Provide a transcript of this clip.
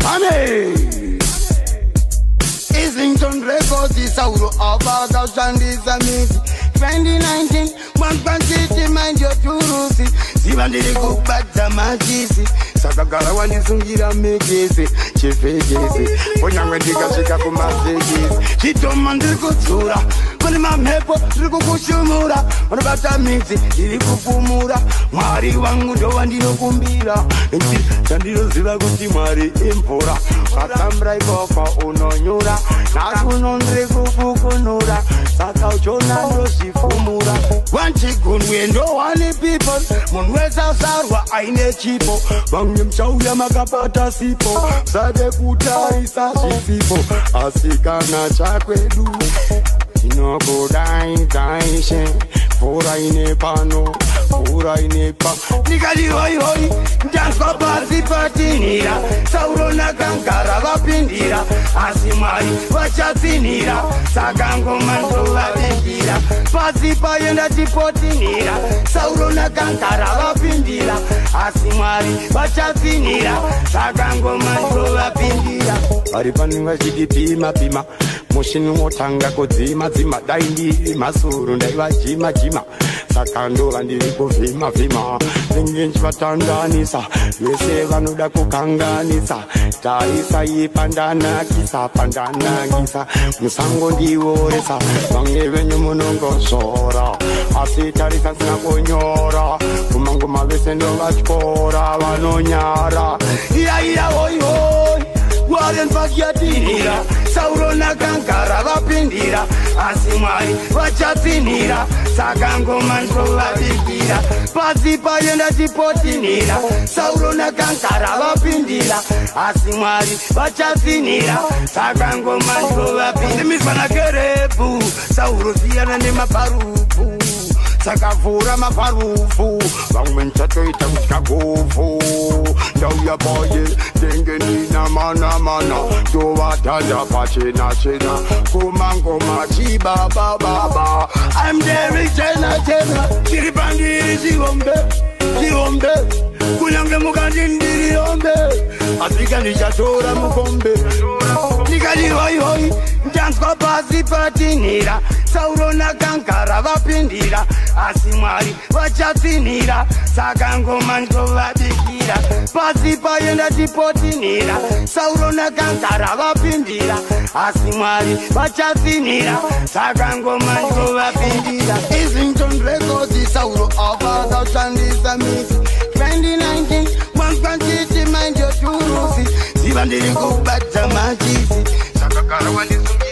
Amen. Islington Records isauro abada shandisa miti 2019 mwankwanchiti mind your turusi ziva ndiri kubata machisi saka gara wandisungira mekese chefekese kunyangwe ndikasvika kumavhekese chitoma ndiri kudzura kune mamhepo ndiri kukushumura vanobata midzi ndiri kupumura mwari wangu ndo wandinokumbira chandinoziva kuti mwari imvura katambraikofa unonyura nakuno ndiri kukukunura saka uchona ndozvifumura wanchigunwe ndo wani people munhu wesasarwa aine chipo vamwe mchauya makapata sipo sade kutarisa zvisipo asi kana chakwedu tinokudaidzaishe mvura ine pano mvura ine pa ndikati hoihoi ndanzwa pasi patinhira saurona kangara vapindira asi mwari vachatsinhira saka ngoma ndovabikira pasi paenda tipotinhira saurona kangara vapindira asi mwari vachatsinhira saka ngoma ndovapindira vari pane vachitipima pima mushini wotanga kudzima dzima dai ndiri masuru ndaivajima jima saka ndova ndiri kuvhima vhima ndenge nchivatanganisa vese vanoda kukanganisa taisai pandanakisa pandanakisa musango ndivoresa vamwe venyu munongozvora asi tarisa sina kunyora kumangoma vese ndovatyora vanonyara iyaiya hoihoi warenvakiyatinhira saurona kangara vapindira asi mwari vachatsinhira saka ngoma ndovabikira pasi paenda tipotinhira saurona kangara vapindira asi mwari vachatsinhira saka ngoma ndovabikira nemizvanakerepu saurosiyana nemaparupu sakavhura maparufu vamwe nchatoita kutya gofu ndauya boye denge ndinamanamana tovatanda pachenachena kumangoma chibabababa I'm Derek Chena tiri pandiri chihombe kunyange mukandi ndiri hombe asika ndichatora mukombe ndikati hoihoi ndanzwa pasi patinhira saurona kangara vapindira asi mwari vachatsinhira saka ngoma ndovabikira pasi paenda tipotinhira saurona kangara vapindira asi mwari vachatsinhira saka ngoma ndovapindira Islington Records isauro avakashandisa miti 2019 mwankwanchiti mind your turusi ziva ndiri kubata machisi saka gara wandisungira